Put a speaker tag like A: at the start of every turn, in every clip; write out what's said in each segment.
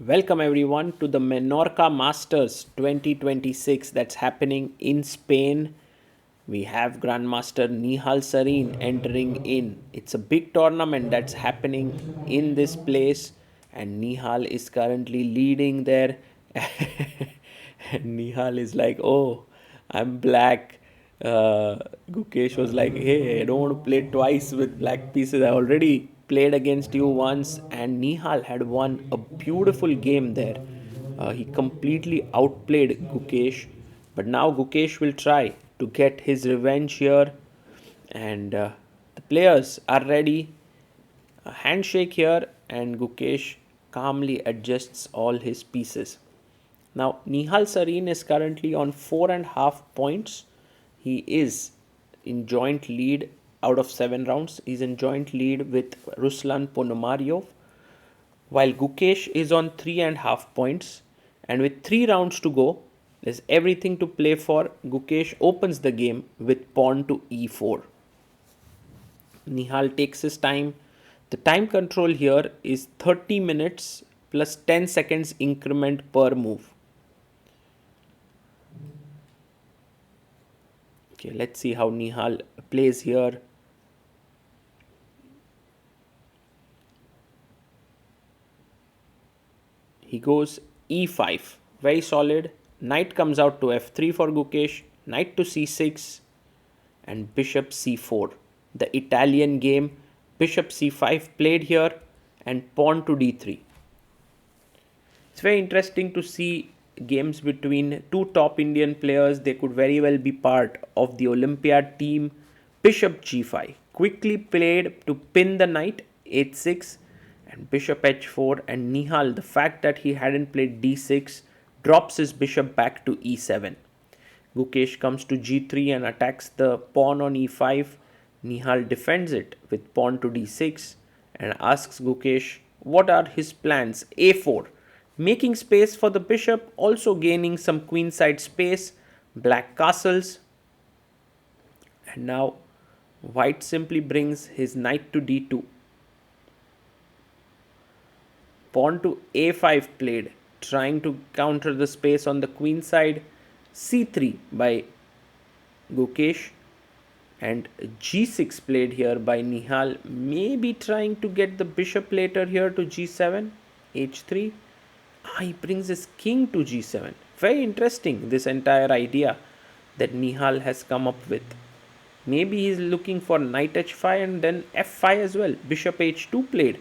A: Welcome everyone to the Menorca Masters 2026 that's happening in Spain. We have Grandmaster Nihal Sarin entering in. It's a big tournament that's happening in this place, and Nihal is currently leading there. And Nihal is like, "Oh, I'm black." Gukesh was like, "Hey, I don't want to play twice with black pieces. I already played against you once." And Nihal had won a beautiful game there. He completely outplayed Gukesh, but now Gukesh will try to get his revenge here, and the players are ready. A handshake here, and Gukesh calmly adjusts all his pieces. Now, Nihal Sarin is currently on 4.5 points. He is in joint lead out of 7 rounds. He's in joint lead with Ruslan Ponomaryov, while Gukesh is on 3.5 points. And with 3 rounds to go, there's everything to play for. Gukesh opens the game with pawn to e4. Nihal takes his time. The time control here is 30 minutes plus 10 seconds increment per move. Okay, let's see how Nihal plays here. He goes e5, very solid. Knight comes out to f3 for Gukesh, knight to c6, and bishop c4. The Italian game, bishop c5 played here, and pawn to d3. It's very interesting to see games between two top Indian players. They could very well be part of the Olympiad team. Bishop g5, quickly played to pin the knight, h6, and bishop h4. And Nihal, the fact that he hadn't played d6, drops his bishop back to e7. Gukesh comes to g3 and attacks the pawn on e5. Nihal defends it with pawn to d6 and asks Gukesh what are his plans. a4, making space for the bishop, also gaining some queenside space. Black castles, and now white simply brings his knight to d2. Pawn to a5 played, trying to counter the space on the queen side. c3 by Gukesh, and g6 played here by Nihal, maybe trying to get the bishop later here to g7. h3. He brings his king to g7. Very interesting, this entire idea that Nihal has come up with. Maybe he's looking for knight h5 and then f5 as well. Bishop h2 played.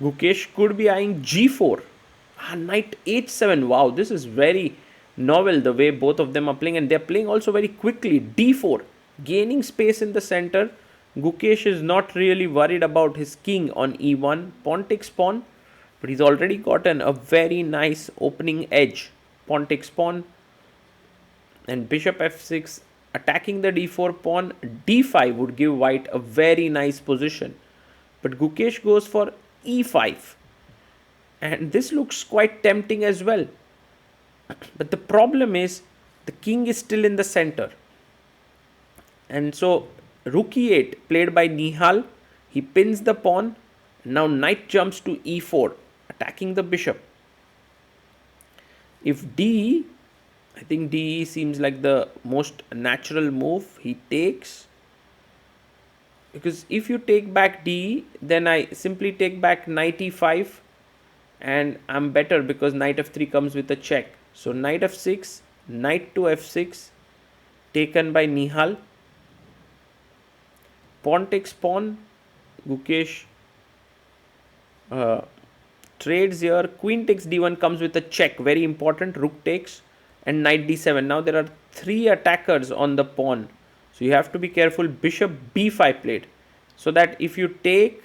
A: Gukesh could be eyeing g4. Knight h7. Wow, this is very novel the way both of them are playing, and they're playing also very quickly. d4, gaining space in the center. Gukesh is not really worried about his king on e1. Pawn takes pawn, but he's already gotten a very nice opening edge. Pawn takes pawn, and bishop f6 attacking the d4 pawn. d5 would give white a very nice position, but Gukesh goes for e5, and this looks quite tempting as well. But the problem is the king is still in the center, and so rook e8 played by Nihal. He pins the pawn. Now knight jumps to e4, attacking the bishop. If d, I think d seems like the most natural move. He takes, because if you take back d, then I simply take back knight e5, and I'm better because knight f3 comes with a check. So knight f6, knight to f6, taken by Nihal. Pawn takes pawn. Gukesh trades here. Queen takes d1 comes with a check, very important. Rook takes, and knight d7. Now there are 3 attackers on the pawn, so you have to be careful. Bishop b5 played, so that if you take,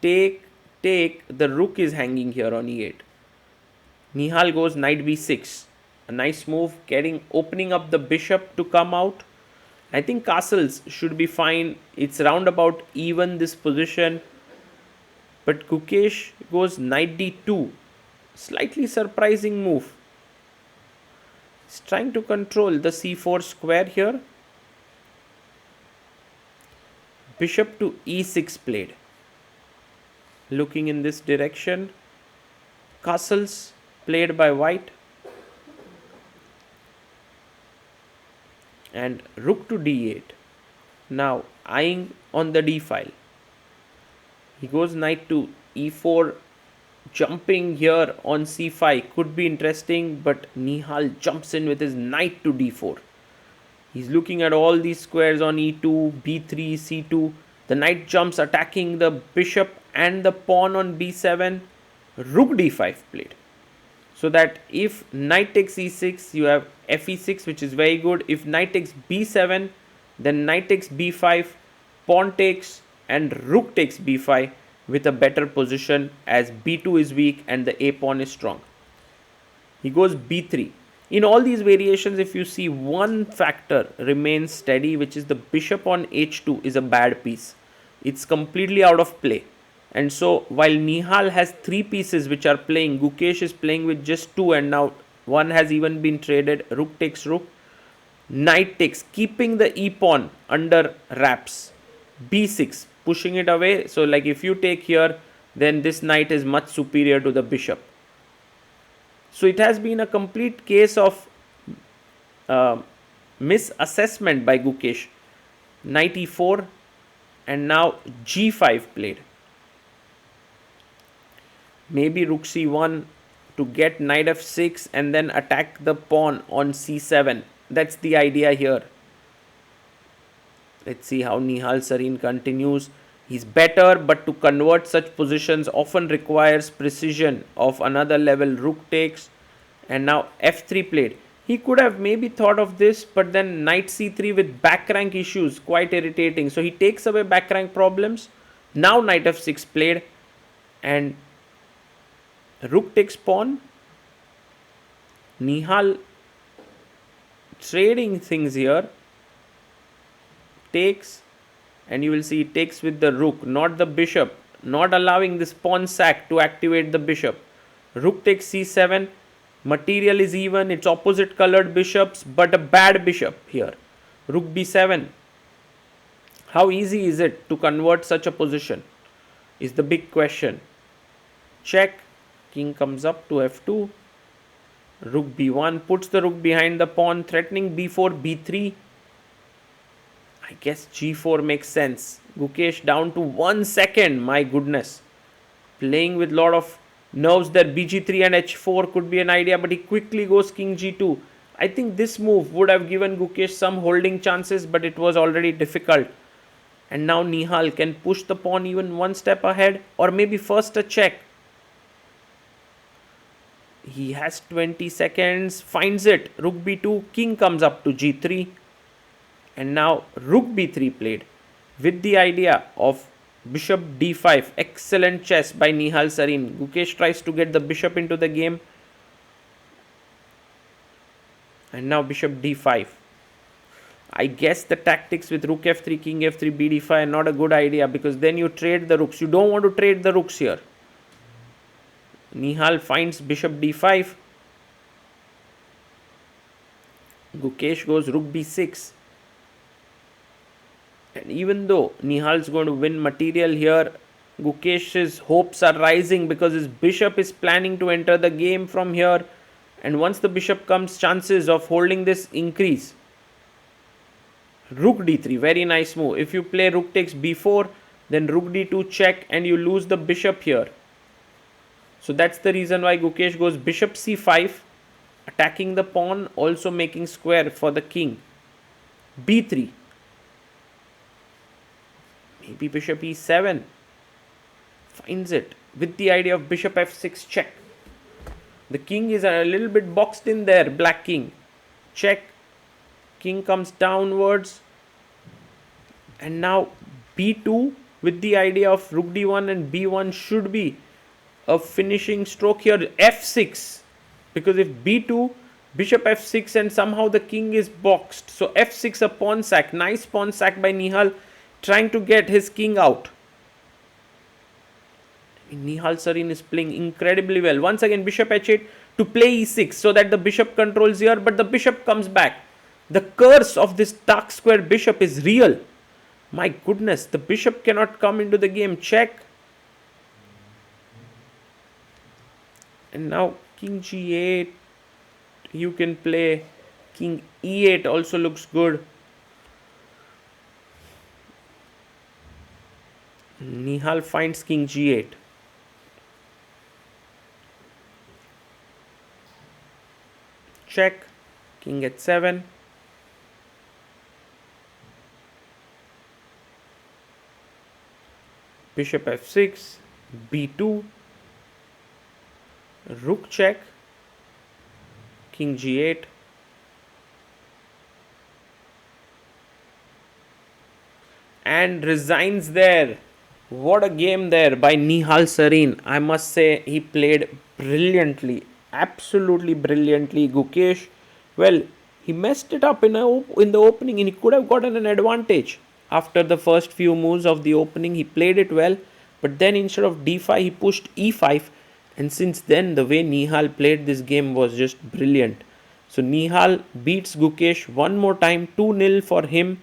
A: the rook is hanging here on e8. Nihal goes knight b6, a nice move, opening up the bishop to come out. I think castles should be fine. It's roundabout even this position. But Gukesh goes knight d2. Slightly surprising move. He's trying to control the c4 square here. Bishop to e6 played. Looking in this direction. castles played by white. And rook to d8. Now eyeing on the d file. He goes knight to e4. Jumping here on c5 could be interesting, but Nihal jumps in with his knight to d4. He's looking at all these squares on e2, b3, c2. The knight jumps attacking the bishop and the pawn on b7. Rook d5 played. So that if knight takes e6, you have fe6, which is very good. If knight takes b7, then knight takes b5, pawn takes, and rook takes b5 with a better position, as b2 is weak and the a pawn is strong. He goes b3. In all these variations, if you see, one factor remains steady, which is the bishop on h2 is a bad piece. It's completely out of play. And so while Nihal has 3 pieces which are playing, Gukesh is playing with just 2, and now one has even been traded. Rook takes rook. Knight takes, keeping the e pawn under wraps. b6, pushing it away. So like if you take here, then this knight is much superior to the bishop. So it has been a complete case of misassessment by Gukesh. Knight e4 and now g5 played. Maybe rook c1 to get knight f6 and then attack the pawn on c7. That's the idea here. Let's see how Nihal Sarin continues. He's better, but to convert such positions often requires precision of another level. Rook takes, and now f3 played. He could have maybe thought of this, but then knight c3 with back rank issues, quite irritating. So he takes away back rank problems. Now knight f6 played, and rook takes pawn. Nihal trading things here. Takes, and you will see it takes with the rook, not the bishop, not allowing this pawn sack to activate the bishop. Rook takes c7. Material is even, it's opposite colored bishops, but a bad bishop here. Rook b7. How easy is it to convert such a position is the big question. Check. King comes up to f2. Rook b1 puts the rook behind the pawn, threatening b4, b3. I guess g4 makes sense. Gukesh down to 1 second. My goodness. Playing with lot of nerves there. bg3 and h4 could be an idea, but he quickly goes king g2. I think this move would have given Gukesh some holding chances, but it was already difficult. And now Nihal can push the pawn even one step ahead, or maybe first a check. He has 20 seconds. Finds it. Rook b2. King comes up to g3. And now rook b3 played with the idea of bishop d5. Excellent chess by Nihal Sarin. Gukesh tries to get the bishop into the game. And now bishop d5. I guess the tactics with rook f3, king f3, bd5 are not a good idea, because then you trade the rooks. You don't want to trade the rooks here. Nihal finds bishop d5. Gukesh goes rook b6. And even though Nihal is going to win material here, Gukesh's hopes are rising because his bishop is planning to enter the game from here. And once the bishop comes, chances of holding this increase. Rook d3, very nice move. If you play rook takes b4, then rook d2 check, and you lose the bishop here. So that's the reason why Gukesh goes bishop c5, attacking the pawn, also making square for the king. b3. Maybe bishop e7. Finds it with the idea of bishop f6 check. The king is a little bit boxed in there, black king. Check. King comes downwards. And now b2 with the idea of rook d1 and b1 should be a finishing stroke here. f6. Because if b2, bishop f6, and somehow the king is boxed. So f6, a pawn sack. Nice pawn sack by Nihal, trying to get his king out. Nihal Sarin is playing incredibly well. Once again, bishop h8 to play e6 so that the bishop controls here, but the bishop comes back. The curse of this dark square bishop is real. My goodness, the bishop cannot come into the game. Check. And now king g8, you can play king e8, also looks good. Nihal finds king g8. Check. King h7. Bishop f6. b2. Rook check. King g8. And resigns there. What a game there by Nihal Sarin. I must say he played brilliantly. Absolutely brilliantly. Gukesh, well, he messed it up in the opening and he could have gotten an advantage. After the first few moves of the opening, he played it well. But then instead of d5, he pushed e5. And since then, the way Nihal played this game was just brilliant. So Nihal beats Gukesh one more time, 2-0 for him,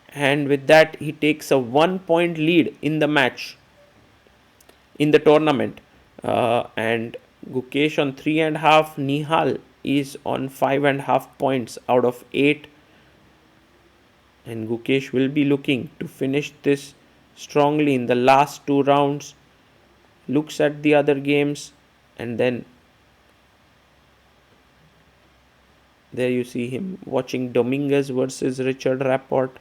A: and with that he takes a 1 point lead in the match, in the tournament. And Gukesh on 3.5, Nihal is on 5.5 points out of 8, and Gukesh will be looking to finish this strongly in the last 2 rounds. Looks at the other games, and then there you see him watching Dominguez versus Richard Rapport.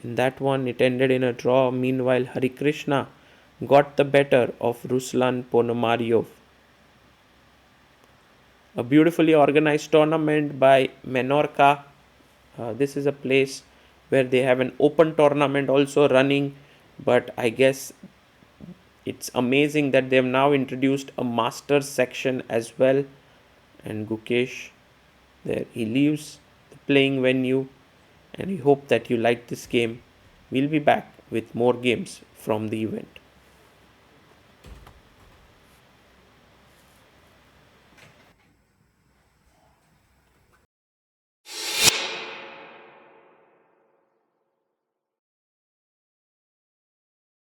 A: In that one, it ended in a draw. Meanwhile, Hari Krishna got the better of Ruslan Ponomaryov. A beautifully organized tournament by Menorca. This is a place where they have an open tournament also running, but I guess it's amazing that they have now introduced a Masters section as well. And Gukesh, there he leaves the playing venue, and we hope that you like this game. We'll be back with more games from the event.